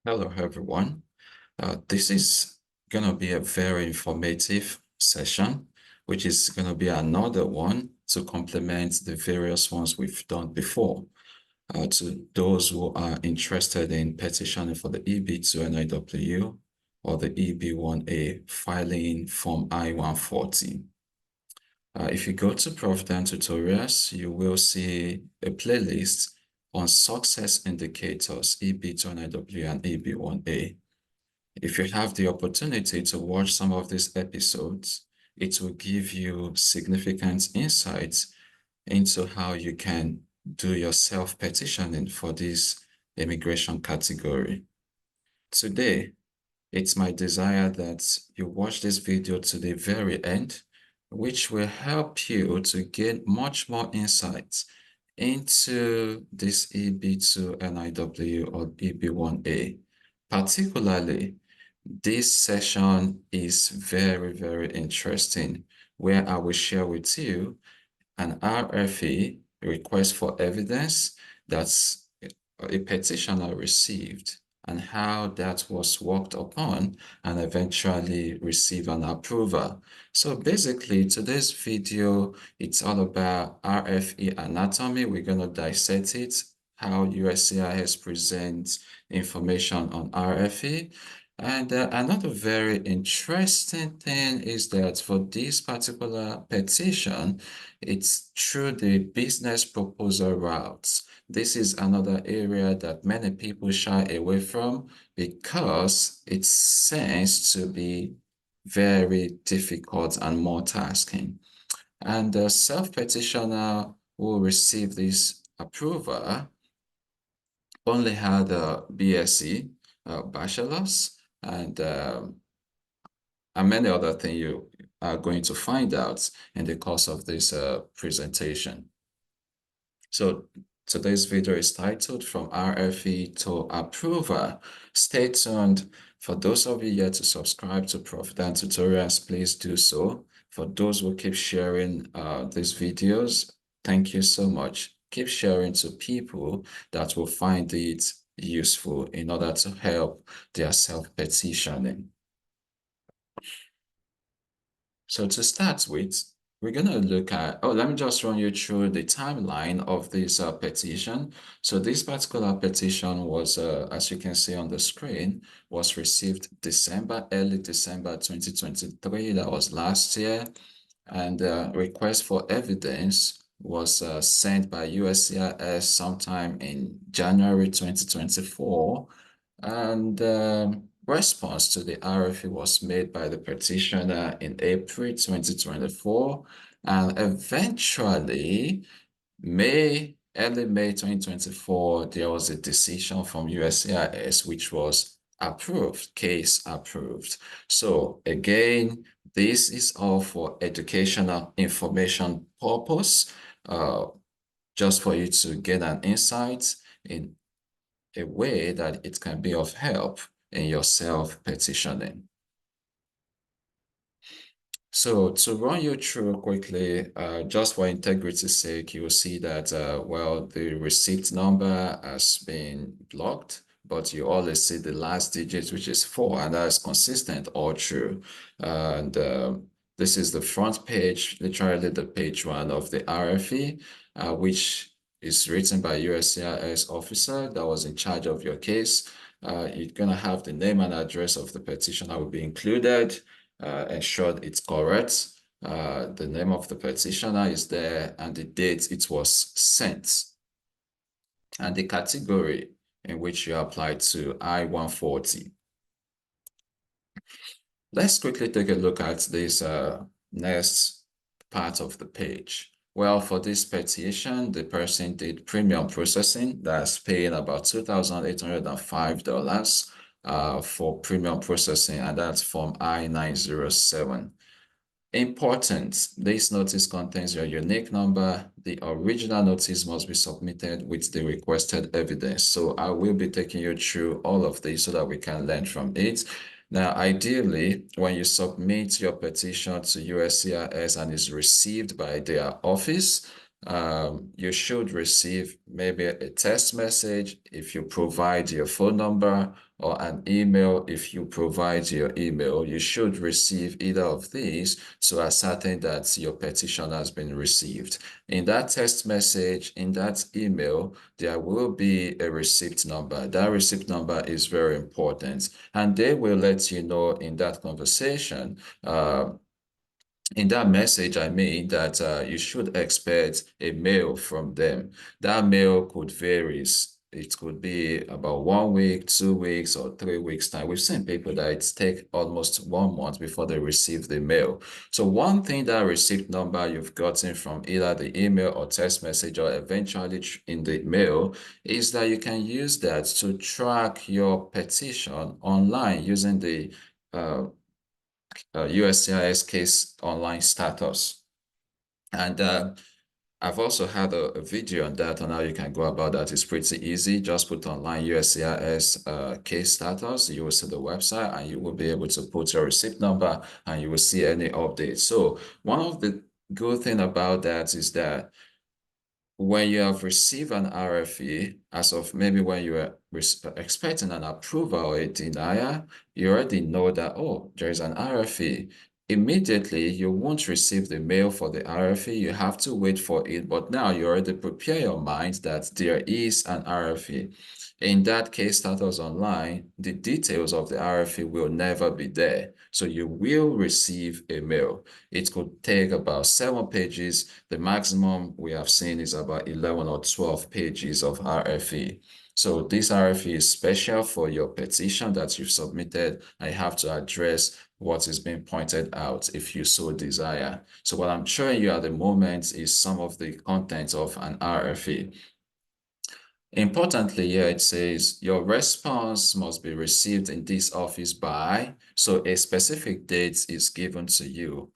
Hello, everyone. This is going to be a very informative session, which is going to be another one to complement the various ones we've done before. To those who are interested in petitioning for the EB2 NIW or the EB1A filing Form I-140. If you go to Provident Tutorials, you will see a playlist on success indicators, EB2 NIW and EB1A. If you have the opportunity to watch some of these episodes, it will give you significant insights into how you can do your self-petitioning for this immigration category. Today, it's my desire that you watch this video to the very end, which will help you to gain much more insights into this EB2 NIW or EB1A. Particularly, this session is very, very interesting, where I will share with you an RFE, request for evidence, that's a petitioner received, and how that was worked upon and eventually receive an approval. So basically, today's video, it's all about RFE anatomy. We're going to dissect it, how USCIS presents information on RFE. And another very interesting thing is that for this particular petition, it's through the business proposal routes. This is another area that many people shy away from because it seems to be very difficult and more tasking. And the self-petitioner who received this approval only had a BSc, bachelor's, and many other things you are going to find out in the course of this presentation. So today's video is titled From RFE to Approval. Stay tuned. For those of you yet to subscribe to Provident Tutorials, please do so. For those who keep sharing these videos, thank you so much. Keep sharing to people that will find it useful in order to help their self-petitioning. So to start with, we're going to look at, let me just run you through the timeline of this petition. So this particular petition was, as you can see on the screen, was received early December 2023. That was last year. And request for evidence was sent by USCIS sometime in January 2024. And response to the RFE was made by the petitioner in April 2024, and eventually, early May 2024, there was a decision from USCIS which was approved, case approved. So again, this is all for educational information purpose, just for you to get an insight in a way that it can be of help in your self-petitioning. So to run you through quickly, just for integrity's sake, you will see that, well, the receipt number has been blocked, but you always see the last digit, which is 4, and that is consistent all through. And this is the front page, literally the page 1 of the RFE, which is written by USCIS officer that was in charge of your case. You're going to have the name and address of the petitioner will be included. Ensured it's correct. The name of the petitioner is there and the date it was sent. And the category in which you applied to I-140. Let's quickly take a look at this next part of the page. Well, for this petition, the person did premium processing. That's paying about $2,805 for premium processing, and that's Form I-907. Important, this notice contains your unique number. The original notice must be submitted with the requested evidence. So I will be taking you through all of this so that we can learn from it. Now, ideally, when you submit your petition to USCIS and is received by their office, you should receive maybe a text message if you provide your phone number, or an email if you provide your email. You should receive either of these to ascertain that your petition has been received. In that text message, in that email, there will be a receipt number. That receipt number is very important, and they will let you know in that conversation, in that message, I mean that you should expect a mail from them. That mail could vary. It could be about 1 week, 2 weeks, or 3 weeks time. We've seen people that it take almost 1 month before they receive the mail. So one thing, that receipt number you've gotten from either the email or text message, or eventually in the mail, is that you can use that to track your petition online using the USCIS case online status. And I've also had a video on that, on how you can go about that. It's pretty easy. Just put online USCIS case status. You will see the website, and you will be able to put your receipt number, and you will see any updates. So one of the good thing about that is that when you have received an RFE, as of maybe when you are expecting an approval or a denial, you already know that, oh, there is an RFE. Immediately, you won't receive the mail for the RFE. You have to wait for it. But now you already prepare your mind that there is an RFE. In that case status online, the details of the RFE will never be there. So you will receive a mail. It could take about 7 pages. The maximum we have seen is about 11 or 12 pages of RFE. So this RFE is special for your petition that you've submitted. I have to address what is being pointed out if you so desire. So what I'm showing you at the moment is some of the content of an RFE. Importantly, here it says your response must be received in this office by, so a specific date is given to you.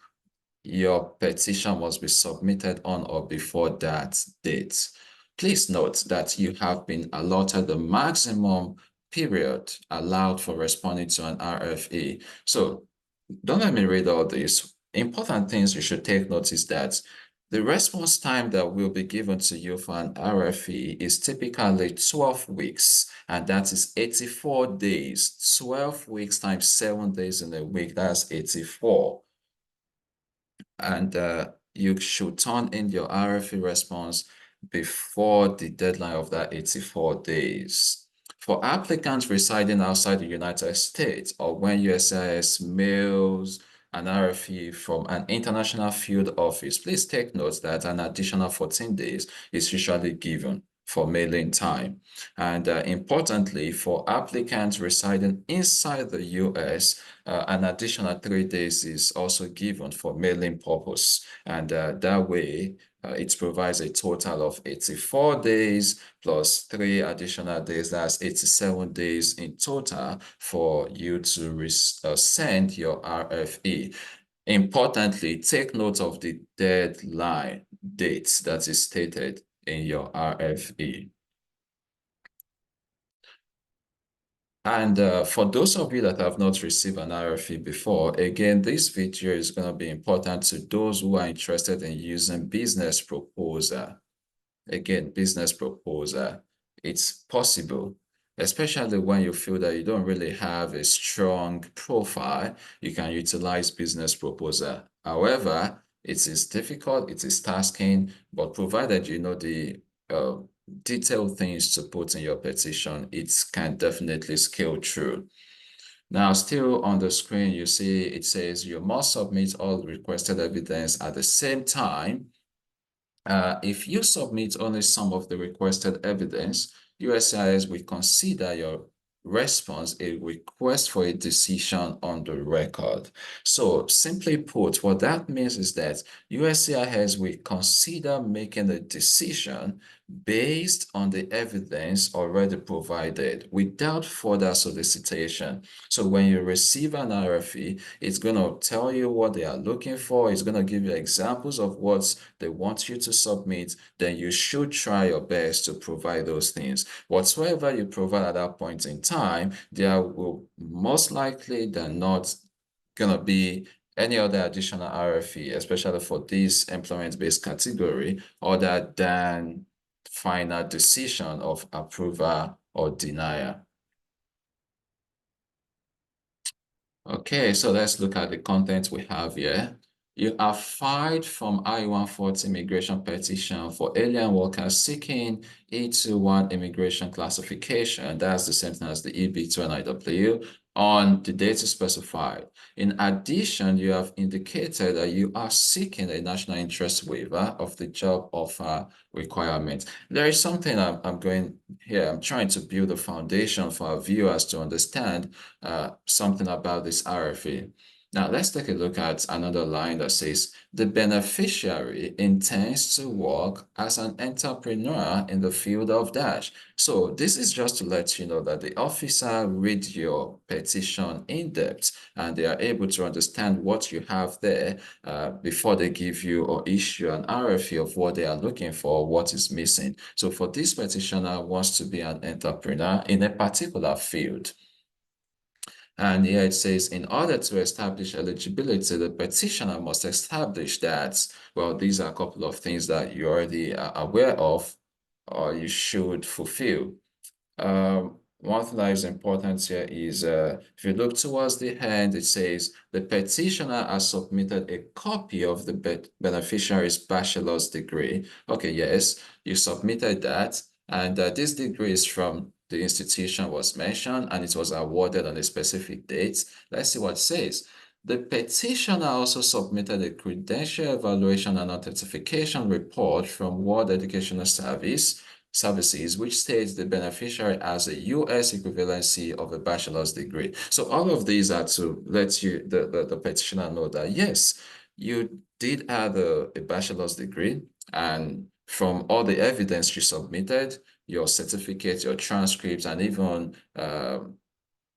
Your petition must be submitted on or before that date. Please note that you have been allotted the maximum period allowed for responding to an RFE. So don't let me read all this. Important things you should take notice that the response time that will be given to you for an RFE is typically 12 weeks, and that is 84 days. 12 weeks times 7 days in a week, that's 84. And you should turn in your RFE response before the deadline of that 84 days. For applicants residing outside the United States, or when USCIS mails an RFE from an international field office, please take note that an additional 14 days is usually given for mailing time. And importantly, for applicants residing inside the US, an additional 3 days is also given for mailing purpose. And that way, it provides a total of 84 days plus 3 additional days. That's 87 days in total for you to send your RFE. Importantly, take note of the deadline dates that is stated in your RFE. And for those of you that have not received an RFE before, again, this video is going to be important to those who are interested in using business proposal. Again, business proposal, it's possible, especially when you feel that you don't really have a strong profile, you can utilize business proposal. However, it is difficult, it is tasking, but provided you know the detailed things to put in your petition, it can definitely scale through. Now, still on the screen, you see it says you must submit all requested evidence at the same time. If you submit only some of the requested evidence, USCIS will consider your response a request for a decision on the record. So simply put, what that means is that USCIS will consider making a decision based on the evidence already provided without further solicitation. So when you receive an RFE, it's going to tell you what they are looking for. It's going to give you examples of what they want you to submit. Then you should try your best to provide those things. Whatsoever you provide at that point in time, there will most likely than not going to be any other additional RFE, especially for this employment-based category, other than final decision of approval or denial. Okay, so let's look at the content we have here. You have filed from I-140 immigration petition for alien workers seeking E21 immigration classification. That's the same thing as the EB2 NIW on the date specified. In addition, you have indicated that you are seeking a national interest waiver of the job offer requirement. There is something I'm going here. I'm trying to build a foundation for our viewers to understand something about this RFE. Now, let's take a look at another line that says, the beneficiary intends to work as an entrepreneur in the field of dash. So this is just to let you know that the officer read your petition in depth and they are able to understand what you have there before they give you or issue an RFE of what they are looking for, what is missing. So for this petitioner wants to be an entrepreneur in a particular field. And here it says, in order to establish eligibility, the petitioner must establish that, well, these are a couple of things that you already are aware of or you should fulfill. One thing that is important here is if you look towards the end, it says the petitioner has submitted a copy of the beneficiary's bachelor's degree. Okay, yes, you submitted that. And this degree is from the institution was mentioned and it was awarded on a specific date. Let's see what it says. The petitioner also submitted a credential evaluation and authentication report from World Educational Services, which states the beneficiary has a US equivalency of a bachelor's degree. So all of these are to let you, the petitioner know that, yes, you did have a bachelor's degree, and from all the evidence you submitted, your certificate, your transcripts, and even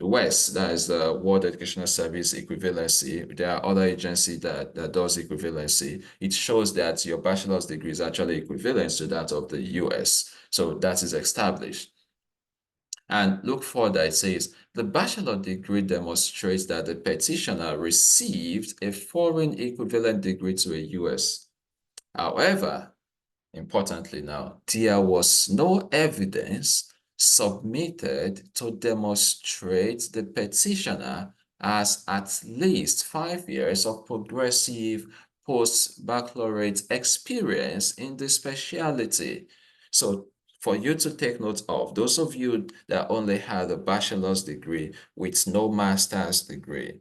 WES, that is the World Educational Service equivalency. There are other agencies that does equivalency. It shows that your bachelor's degree is actually equivalent to that of the US. So that is established. And look further, it says, the bachelor degree demonstrates that the petitioner received a foreign equivalent degree to a US. However, importantly now, there was no evidence submitted to demonstrate the petitioner has at least 5 years of progressive post-baccalaureate experience in the specialty. So for you to take note of, those of you that only had a bachelor's degree with no master's degree,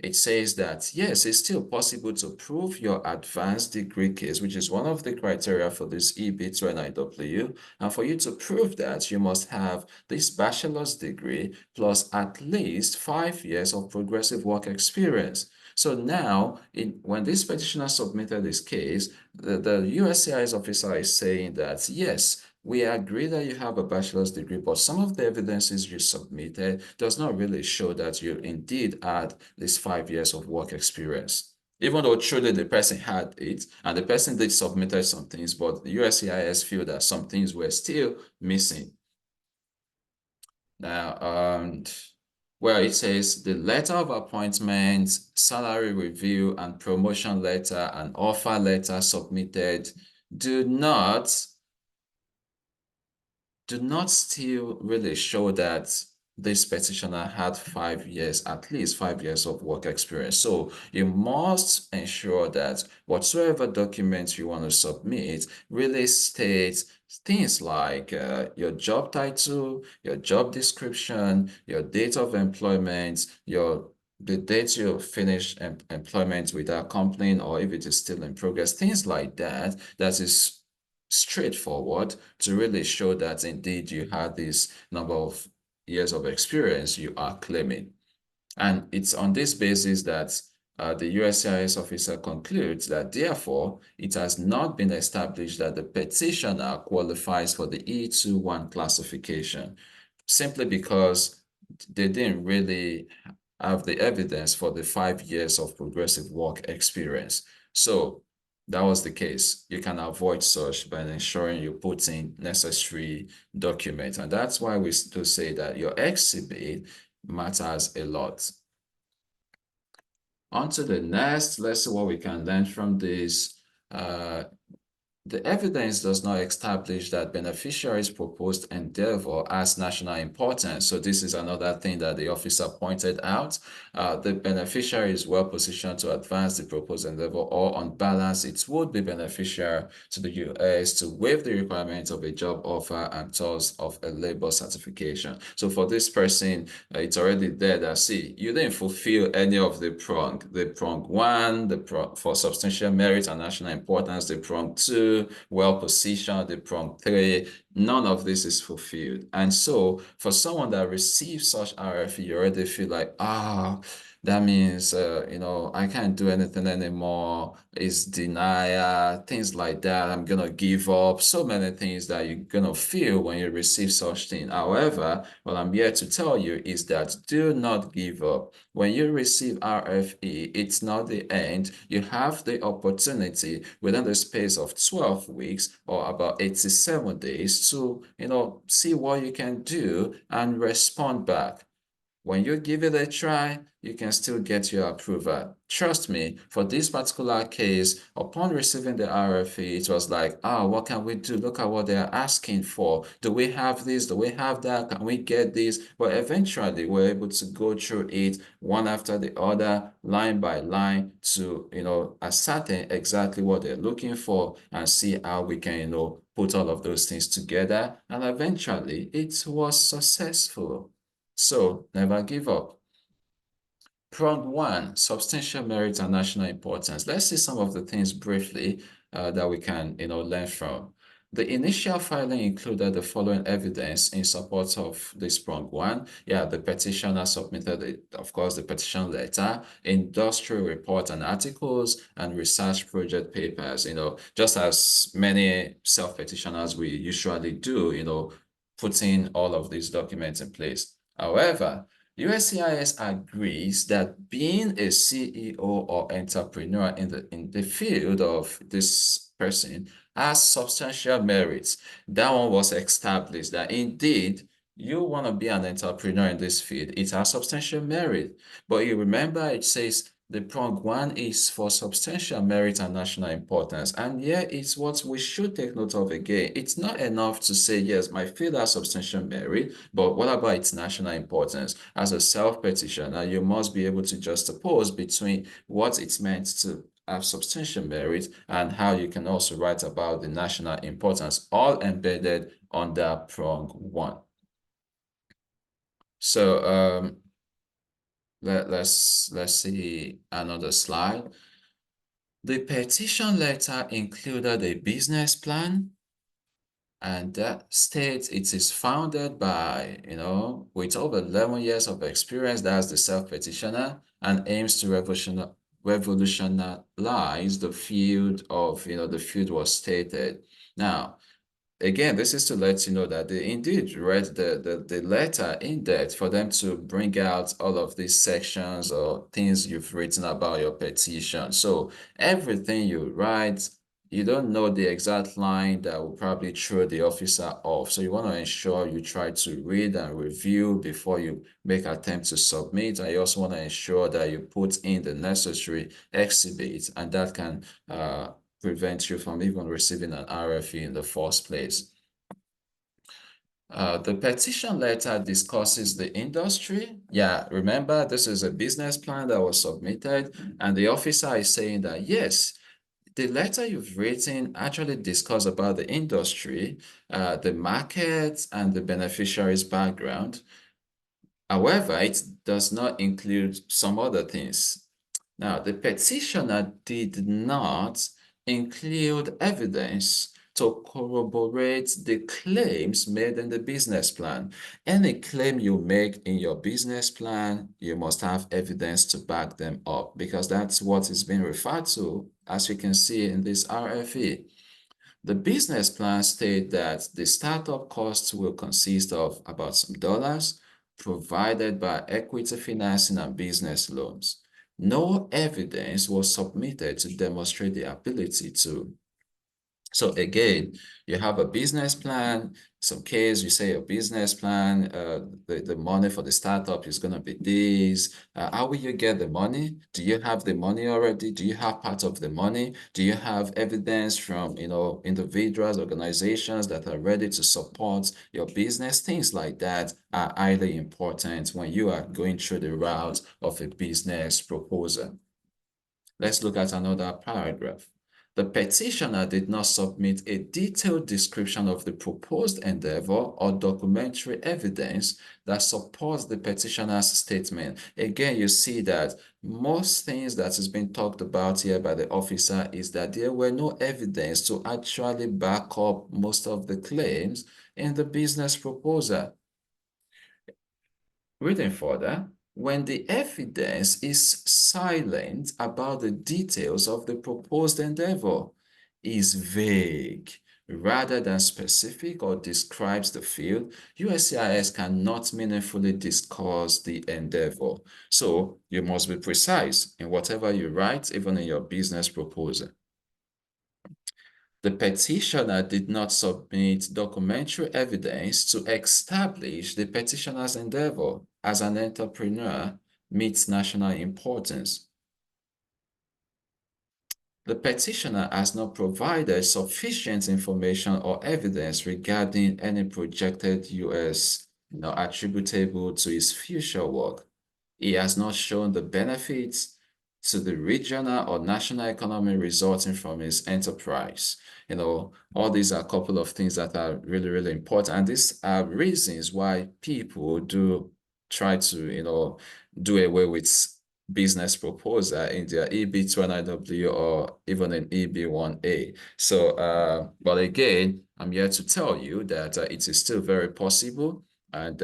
it says that, yes, it's still possible to prove your advanced degree case, which is one of the criteria for this EB2 NIW. And for you to prove that, you must have this bachelor's degree plus at least 5 years of progressive work experience. So now, when this petitioner submitted this case, the USCIS officer is saying that, yes, we agree that you have a bachelor's degree, but some of the evidences you submitted does not really show that you indeed had this 5 years of work experience. Even though truly the person had it, and the person did submitted some things, but the USCIS feel that some things were still missing. Now, well, it says the letter of appointment, salary review, and promotion letter and offer letter submitted do not still really show that this petitioner had 5 years, at least 5 years of work experience. So you must ensure that whatsoever documents you want to submit really states things like your job title, your job description, your date of employment, the date you finish employment with that company, or if it is still in progress, things like that, that is straightforward to really show that indeed you had this number of years of experience you are claiming. And it's on this basis that the USCIS officer concludes that therefore it has not been established that the petitioner qualifies for the E21 classification, simply because they didn't really have the evidence for the 5 years of progressive work experience. So that was the case. You can avoid such by ensuring you put in necessary documents. And that's why we still say that your exhibit matters a lot. On to the next. Let's see what we can learn from this. The evidence does not establish that beneficiaries' proposed endeavor has national importance. So this is another thing that the officer pointed out. The beneficiary is well positioned to advance the proposed endeavor, or on balance, it would be beneficial to the US to waive the requirement of a job offer and thus of a labor certification. So for this person, it's already there that, see, you didn't fulfill any of the prong. The prong one, the prong for substantial merit and national importance, the prong two, well positioned, the prong three, none of this is fulfilled. And so for someone that receives such RFE, you already feel like, that means, I can't do anything anymore. It's denial, things like that. I'm going to give up. So many things that you're going to feel when you receive such thing. However, what I'm here to tell you is that do not give up. When you receive RFE, it's not the end. You have the opportunity within the space of 12 weeks or about 87 days to, see what you can do and respond back. When you give it a try, you can still get your approval. Trust me, for this particular case, upon receiving the RFE, it was like, what can we do? Look at what they're asking for. Do we have this? Do we have that? Can we get this? But eventually, we're able to go through it one after the other, line by line, to, ascertain exactly what they're looking for and see how we can, put all of those things together. And eventually, it was successful. So never give up. Prong one, substantial merit and national importance. Let's see some of the things briefly that we can, learn from. The initial filing included the following evidence in support of this prong one. Yeah, the petitioner submitted, of course, the petition letter, industrial report and articles, and research project papers, just as many self-petitioners we usually do, putting all of these documents in place. However, USCIS agrees that being a CEO or entrepreneur in the field of this person has substantial merits. That one was established that indeed you want to be an entrepreneur in this field. It has substantial merit. But you remember it says the prong one is for substantial merit and national importance. And here is what we should take note of again. It's not enough to say, yes, my field has substantial merit, but what about its national importance? As a self-petitioner, you must be able to juxtapose between what it's meant to have substantial merit and how you can also write about the national importance, all embedded under prong one. So let's see another slide. The petition letter included a business plan, and that states it is founded by, with over 11 years of experience, that's the self-petitioner, and aims to revolutionize the field of, the field was stated. Now, again, this is to let you know that they indeed read the letter in depth for them to bring out all of these sections or things you've written about your petition. So everything you write, you don't know the exact line that will probably throw the officer off. So you want to ensure you try to read and review before you make attempt to submit. And you also want to ensure that you put in the necessary exhibits, and that can prevent you from even receiving an RFE in the first place. The petition letter discusses the industry. Yeah, remember, this is a business plan that was submitted, and the officer is saying that, yes, the letter you've written actually discuss about the industry, the market, and the beneficiary's background. However, it does not include some other things. Now, the petitioner did not include evidence to corroborate the claims made in the business plan. Any claim you make in your business plan, you must have evidence to back them up, because that's what is being referred to, as you can see in this RFE. The business plan states that the startup costs will consist of about some dollars provided by equity financing and business loans. No evidence was submitted to demonstrate the ability to So again, you have a business plan. Some case you say a business plan, the money for the startup is going to be this. How will you get the money? Do you have the money already? Do you have part of the money? Do you have evidence from, individuals, organizations that are ready to support your business? Things like that are highly important when you are going through the route of a business proposal. Let's look at another paragraph. The petitioner did not submit a detailed description of the proposed endeavor or documentary evidence that supports the petitioner's statement. Again, you see that most things that is being talked about here by the officer is that there were no evidence to actually back up most of the claims in the business proposal. Reading further, when the evidence is silent about the details of the proposed endeavor, is vague rather than specific or describes the field, USCIS cannot meaningfully discuss the endeavor. So you must be precise in whatever you write, even in your business proposal. The petitioner did not submit documentary evidence to establish the petitioner's endeavor as an entrepreneur meets national importance. The petitioner has not provided sufficient information or evidence regarding any projected US attributable to his future work. He has not shown the benefits to the regional or national economy resulting from his enterprise. All these are a couple of things that are really, really important. And these are reasons why people do try to, do away with business proposal in their EB2 NIW or even in EB1A. So, but again, I'm here to tell you that it is still very possible and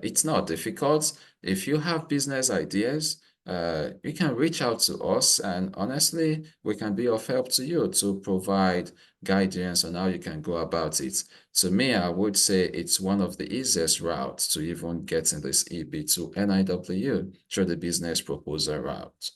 it's not difficult. If you have business ideas, you can reach out to us and honestly, we can be of help to you to provide guidance on how you can go about it. To me, I would say it's one of the easiest routes to even get in this EB2 NIW through the business proposal route.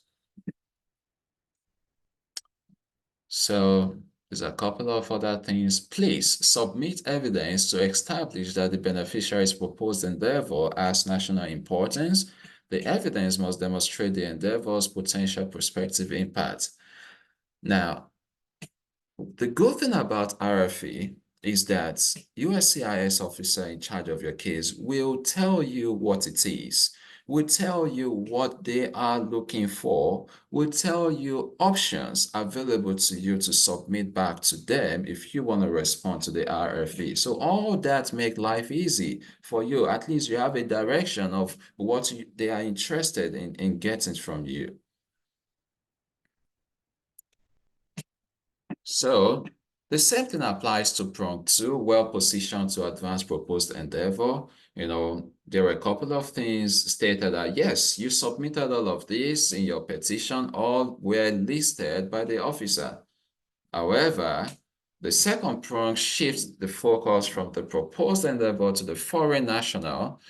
So there's a couple of other things. Please submit evidence to establish that the beneficiary's proposed endeavor has national importance. The evidence must demonstrate the endeavor's potential prospective impact. Now, the good thing about RFE is that USCIS officer in charge of your case will tell you what it is, will tell you what they are looking for, will tell you options available to you to submit back to them if you want to respond to the RFE. So all that make life easy for you. At least you have a direction of what they are interested in getting from you. So the same thing applies to prong 2, well positioned to advance proposed endeavor. There were a couple of things stated that, yes, you submitted all of this in your petition, all were listed by the officer. However, the second prong shifts the focus from the proposed endeavor to the foreign national.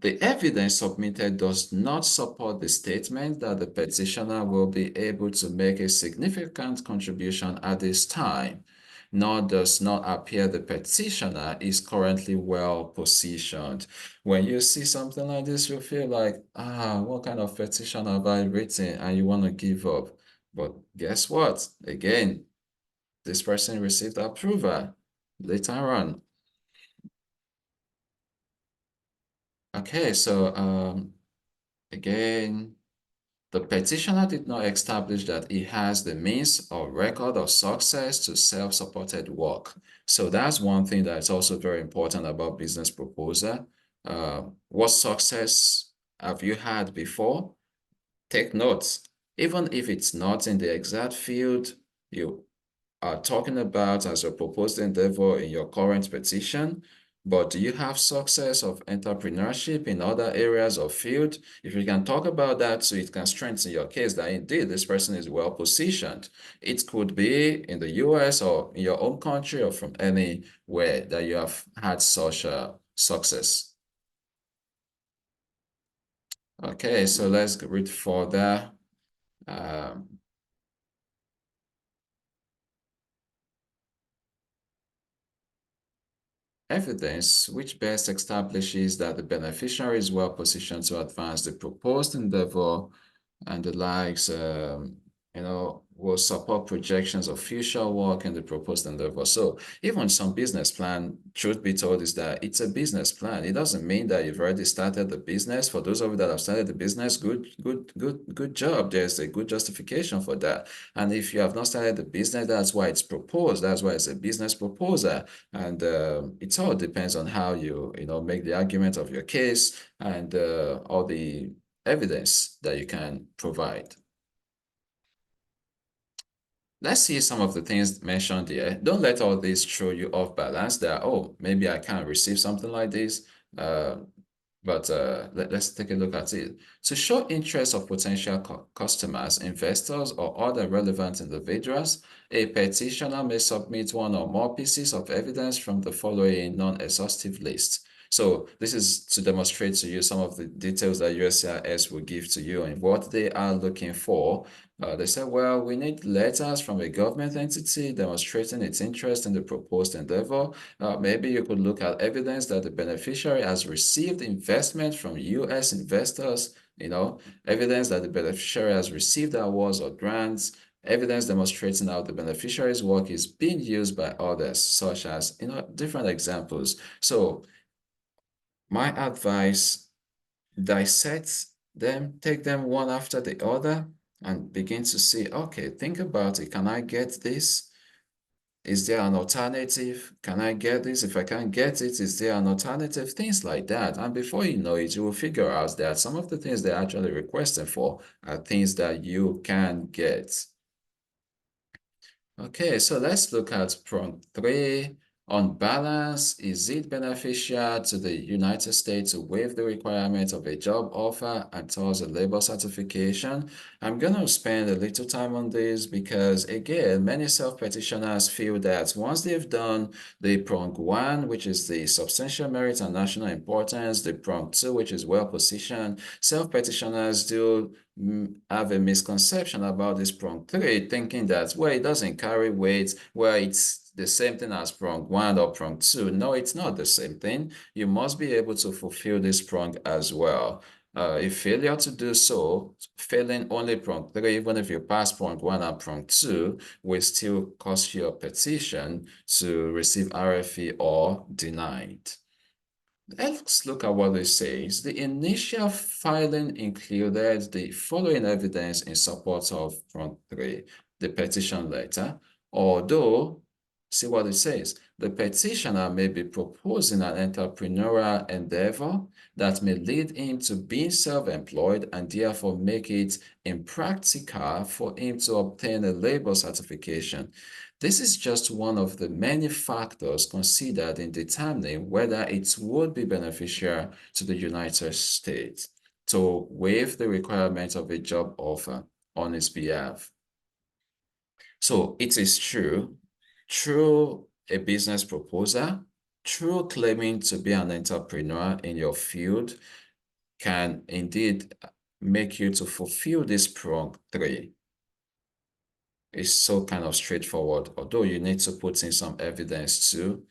The evidence submitted does not support the statement that the petitioner will be able to make a significant contribution at this time, nor does not appear the petitioner is currently well positioned. When you see something like this, you feel like, what kind of petition have I written? And you want to give up. But guess what? Again, this person received approval later on. Okay, so again, the petitioner did not establish that he has the means or record of success to self-supported work. So that's one thing that's also very important about business proposal. What success have you had before? Take notes. Even if it's not in the exact field you are talking about as a proposed endeavor in your current petition, but do you have success of entrepreneurship in other areas of field? If you can talk about that, so it can strengthen your case that indeed this person is well positioned. It could be in the US or in your own country or from anywhere that you have had such a success. Okay, so let's read further. Um, evidence which best establishes that the beneficiary is well positioned to advance the proposed endeavor and the likes, will support projections of future work in the proposed endeavor. So even some business plan, truth be told, is that it's a business plan. It doesn't mean that you've already started the business. For those of you that have started the business, good job. There's a good justification for that. And if you have not started the business, that's why it's proposed. That's why it's a business proposal. And it all depends on how you make the argument of your case and all the evidence that you can provide. Let's see some of the things mentioned here. Don't let all this throw you off balance that, oh, maybe I can't receive something like this. But let's take a look at it. To show interest of potential customers, investors, or other relevant individuals, a petitioner may submit one or more pieces of evidence from the following non-exhaustive list. So this is to demonstrate to you some of the details that USCIS will give to you and what they are looking for. They said, well, we need letters from a government entity demonstrating its interest in the proposed endeavor. Maybe you could look at evidence that the beneficiary has received investment from US investors, evidence that the beneficiary has received awards or grants, evidence demonstrating how the beneficiary's work is being used by others, such as, different examples. So my advice, dissect them, take them one after the other, and begin to see, okay, think about it. Can I get this? Is there an alternative? Can I get this? If I can't get it, is there an alternative? Things like that. And before you know it, you will figure out that some of the things they're actually requesting for are things that you can get. Okay, so let's look at prompt 3. On balance, is it beneficial to the United States to waive the requirement of a job offer and towards a labor certification? I'm going to spend a little time on this because, again, many self-petitioners feel that once they've done the prong 1, which is the substantial merit and national importance, the prong 2, which is well-positioned, self-petitioners do have a misconception about this prong 3, thinking that, well, it doesn't carry weight, well, it's the same thing as prong 1 or prong 2. No, it's not the same thing. You must be able to fulfill this prong as well. If failure to do so, failing only prong 3, even if you pass prong 1 and prong 2, will still cost you a petition to receive RFE or denied. Let's look at what it says. The initial filing included the following evidence in support of prong 3, the petition letter, although, see what it says, the petitioner may be proposing an entrepreneurial endeavor that may lead him to being self-employed and therefore make it impractical for him to obtain a labor certification. This is just one of the many factors considered in determining whether it would be beneficial to the United States to waive the requirement of a job offer on his behalf. So it is true, through a business proposal, through claiming to be an entrepreneur in your field, can indeed make you to fulfill this prong 3. It's so kind of straightforward, although you need to put in some evidence too.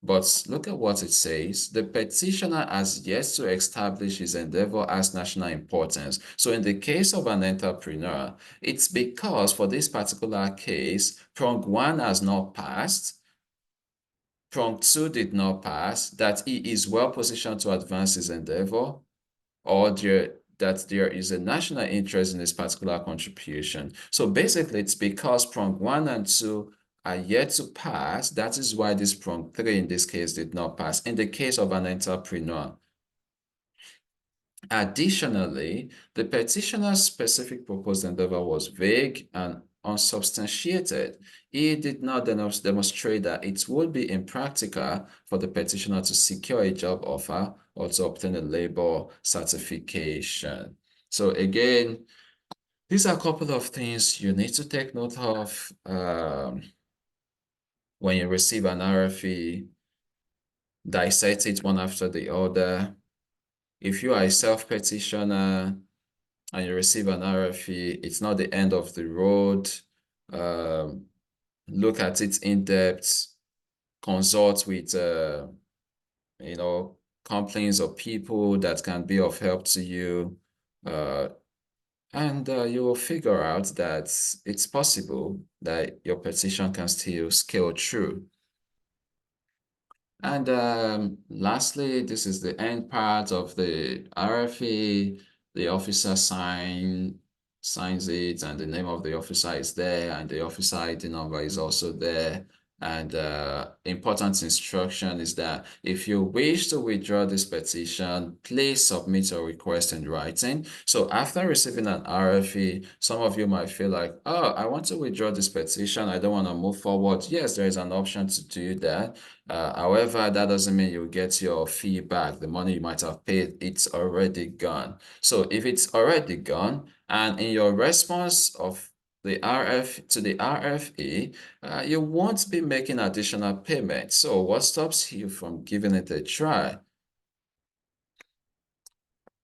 But look at what it says. The petitioner has yet to establish his endeavor as national importance. So in the case of an entrepreneur, it's because for this particular case, prong 1 has not passed, prong 2 did not pass, that he is well positioned to advance his endeavor, or that there is a national interest in this particular contribution. So basically, it's because prong 1 and 2 are yet to pass. That is why this prong 3 in this case did not pass. In the case of an entrepreneur, additionally, the petitioner's specific proposed endeavor was vague and unsubstantiated. He did not demonstrate that it would be impractical for the petitioner to secure a job offer or to obtain a labor certification. So again, these are a couple of things you need to take note of when you receive an RFE. Dissect it one after the other. If you are a self-petitioner and you receive an RFE, it's not the end of the road. Look at it in depth. consult with, companies or people that can be of help to you. And you will figure out that it's possible that your petition can still scale through. And lastly, this is the end part of the RFE. The officer signs it, and the name of the officer is there, and the officer ID number is also there. And important instruction is that if you wish to withdraw this petition, please submit your request in writing. So after receiving an RFE, some of you might feel like, oh, I want to withdraw this petition. I don't want to move forward. Yes, there is an option to do that. However, that doesn't mean you get your fee back. The money you might have paid, it's already gone. So if it's already gone, and in your response of the RFE, you won't be making additional payments. So what stops you from giving it a try?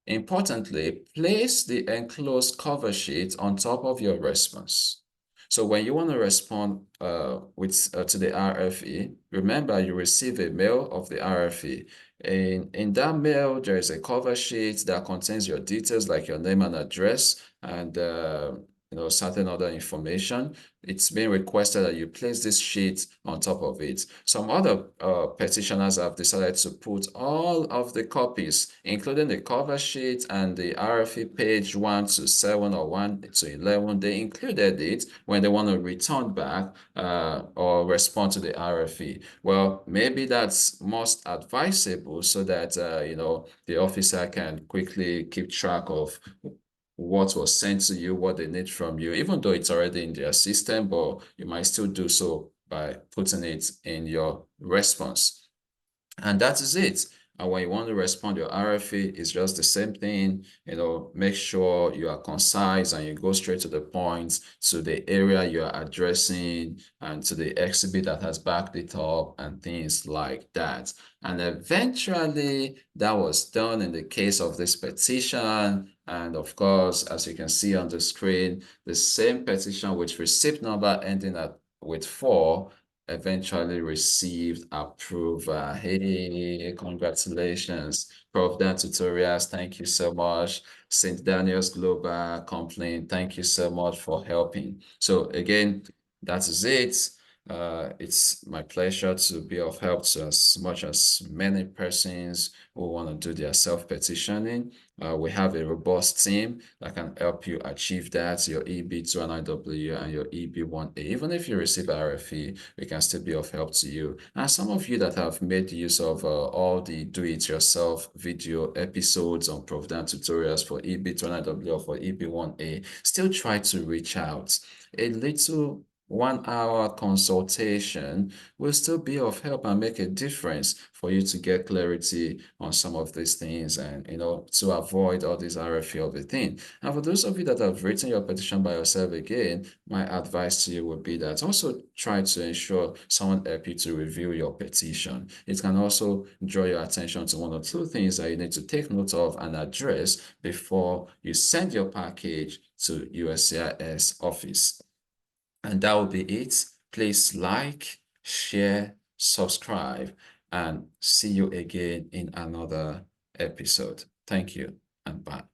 Importantly, place the enclosed cover sheet on top of your response. So when you want to respond to the RFE, remember you receive a mail of the RFE. In that mail, there is a cover sheet that contains your details like your name and address and certain other information. It's been requested that you place this sheet on top of it. Some other petitioners have decided to put all of the copies, including the cover sheet and the RFE page 1 to 7 or 1 to 11. They included it when they want to return back or respond to the RFE. Well, maybe that's most advisable so that the officer can quickly keep track of what was sent to you, what they need from you, even though it's already in their system, but you might still do so by putting it in your response. And that is it. And when you want to respond your RFE, it's just the same thing. Make sure you are concise and you go straight to the point, to the area you are addressing, and to the exhibit that has backed it up, and things like that. And eventually, that was done in the case of this petition. And of course, as you can see on the screen, the same petition with receipt number ending with 4 eventually received approval. Hey, congratulations. Prof. Dan Tutorials, thank you so much. St. Daniel's Global Complaint, thank you so much for helping. So again, that is it. It's my pleasure to be of help to as much as many persons who want to do their self-petitioning. We have a robust team that can help you achieve that, your EB2 NIW and your EB1A. Even if you receive RFE, we can still be of help to you. And some of you that have made use of all the do-it-yourself video episodes on Prof. Dan Tutorials for EB2 NIW or for EB1A, still try to reach out. A little 1-hour consultation will still be of help and make a difference for you to get clarity on some of these things and, to avoid all these RFE of a thing. And for those of you that have written your petition by yourself again, my advice to you would be that also try to ensure someone help you to review your petition. It can also draw your attention to 1 or 2 things that you need to take note of and address before you send your package to USCIS office. And that will be it. Please like, share, subscribe, and see you again in another episode. Thank you and bye.